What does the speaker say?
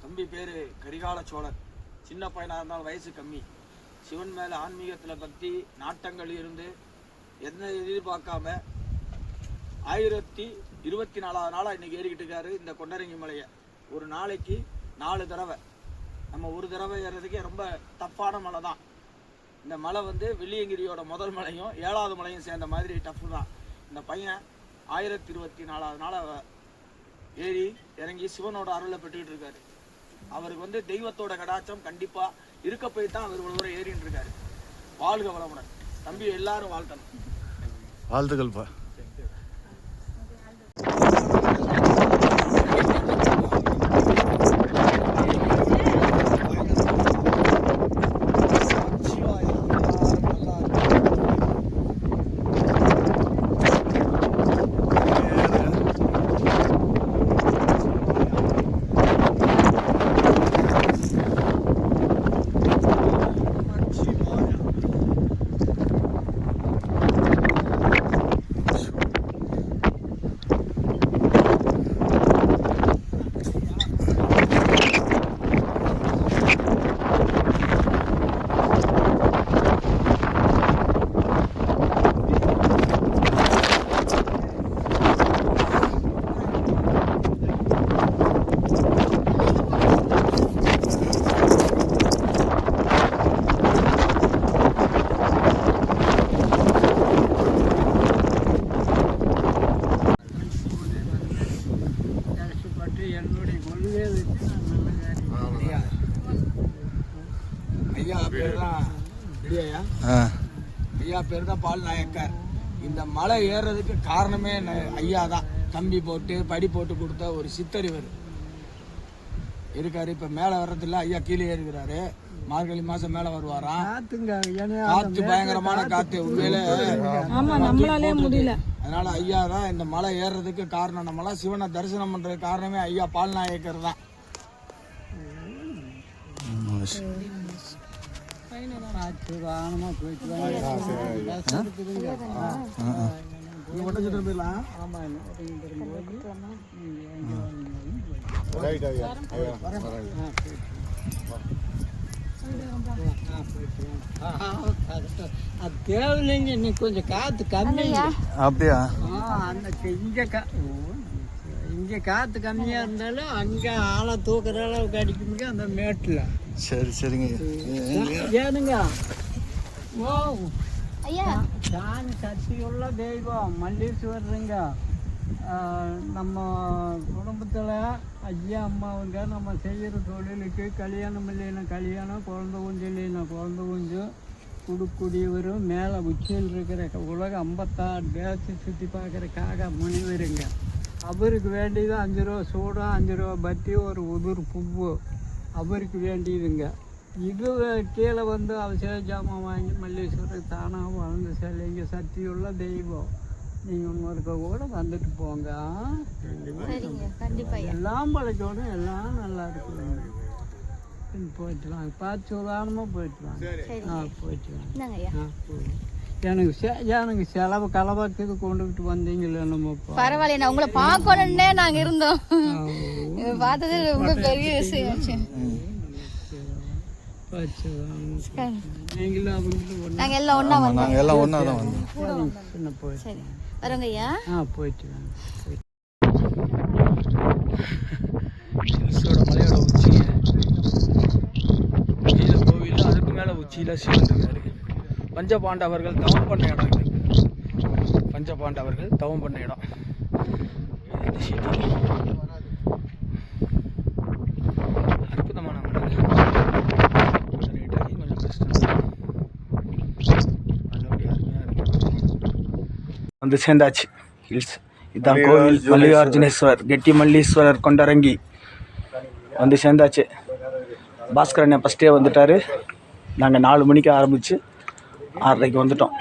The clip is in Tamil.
தம்பி பேர் கரிகால சோழன். சின்ன பையனாக இருந்தாலும் வயசு கம்மி. சிவன் மேலே ஆன்மீகத்தில் பக்தி நாட்டங்கள் இருந்து எந்த எதிர்பார்க்காம 1024வது நாளாக இன்றைக்கி ஏறிக்கிட்டு இருக்காரு இந்த கொண்டரங்கி மலையை. ஒரு நாளைக்கு 4 தடவை. நம்ம ஒரு தடவை ஏறுறதுக்கே ரொம்ப டஃப்பான மலை தான். இந்த மலை வெள்ளியங்கிரியோட முதல் மலையும் 7வது மலையும் சேர்ந்த மாதிரி டஃப்பு தான். இந்த பையன் 1024வது நாளாக ஏறி இறங்கி சிவனோட அருளை பெற்றுக்கிட்டு இருக்காரு. அவருக்கு தெய்வத்தோட கடாட்சம் கண்டிப்பாக இருக்க போய் தான் அவர் இவ்வளோ தூரம் ஏறின்னு இருக்காரு. வாழ்க வளமுடன். தம்பி எல்லாரும் வாழ்த்தணும். வாழ்த்துக்கள்ப்பா. ஐயா பேர் தான் பால் நாயக்கர். இந்த மலை ஏறுறதுக்கு காரணமே ஐயா தான். கம்பி போட்டு படி போட்டு கொடுத்த ஒரு சித்தறிவர் இருக்காரு. இப்ப மேல வர்றதில்ல, ஐயா கீழே ஏறுகிறாரு. மார்கழி மாசம் மேல வருவாராம். காத்து பயங்கரமான காத்து, உண்மையிலே முடியல. அதனால ஐயா தான் இந்த மலை ஏறுறதுக்கு காரணம். நம்மளாம் சிவனை தரிசனம் பண்றதுக்கு காரணமே ஐயா பால் நாயக்கர் தான். தேவையில்லைங்க, இன்னைக்கு கொஞ்சம் காத்து கம்மியா. அப்படியா? இங்க காத்து கம்மியா இருந்தாலும் அங்க ஆளை தூக்குற அளவுக்கு அடிக்குங்க அந்த மேட்டுல. சரி சரிங்க. ஏனுங்க, ஓ சாமி சக்தியுள்ள தெய்வம் மல்லீஸ்வரருங்க. நம்ம குடும்பத்தில் ஐயா அம்மாவுங்க நம்ம செய்கிற தொழிலுக்கு கல்யாணம் இல்லைன்னா கல்யாணம், குழந்தை குஞ்சு இல்லைன்னா குழந்தை குஞ்சு கொடுக்கூடியவரும் மேலே உச்சியில் இருக்கிற உலக 56 தேசத்தை சுற்றி பார்க்குறக்காக முனிவருங்க. அவருக்கு வேண்டியது 5 ரூபா சூடம், 5 ரூபா பத்தி, ஒரு உதிர் பூவு அவருக்கு வேண்டியதுங்க. இது கீழே அவசர ஜாமான் வாங்கி மல்லீஸ்வரர் தானாக வளர்ந்து சிலைங்க. சக்தியுள்ள தெய்வம். நீங்கள் உங்களுக்கு கூட வந்துட்டு போங்க. எல்லாம் பழக்கணும், எல்லாம் நல்லா இருக்குங்க. போயிட்டு வாங்க, பார்த்து உதாரணமாக போயிட்டு வாங்க. போயிட்டு வாங்க. எனக்கு செலவு கலவாக்கு கொண்டுகிட்டு வந்தீங்களே நம்ம. பரவாயில்ல, நான் உங்களை பார்க்கணுன்னே நாங்கள் இருந்தோம். பார்த்தது ரொம்ப பெரிய விஷயம். நாங்கள் எல்லாம் ஒன்றா வந்தோம். நாங்கள் எல்லாம் ஒன்றா தான் வந்தோம். சரி வரோங்க ஐயா. போயிட்டு வாங்க. மலையோட உச்சிங்க கீழே கோவில், அதுக்கு மேலே உச்சியில் சிவன் இருக்காரு. பஞ்சபாண்டவர்கள் தவம் பண்ண இடம் இது. பஞ்சபாண்டவர்கள் தவம் பண்ண இடம். அற்புதமான மலை. கொஞ்சம் கஷ்டம், நல்லபடியாக அருமையாக இருக்கு. சேர்ந்தாச்சு ஹில்ஸ். இதுதான் கோவில் மல்லிகார்ஜுனேஸ்வரர், கெட்டி மல்லீஸ்வரர் கொண்டரங்கி. சேர்ந்தாச்சு. பாஸ்கரன் ஃபஸ்ட்டே வந்துட்டார். நாங்கள் 4 மணிக்கு ஆரம்பித்து 6:30க்கு வந்துட்டோம்.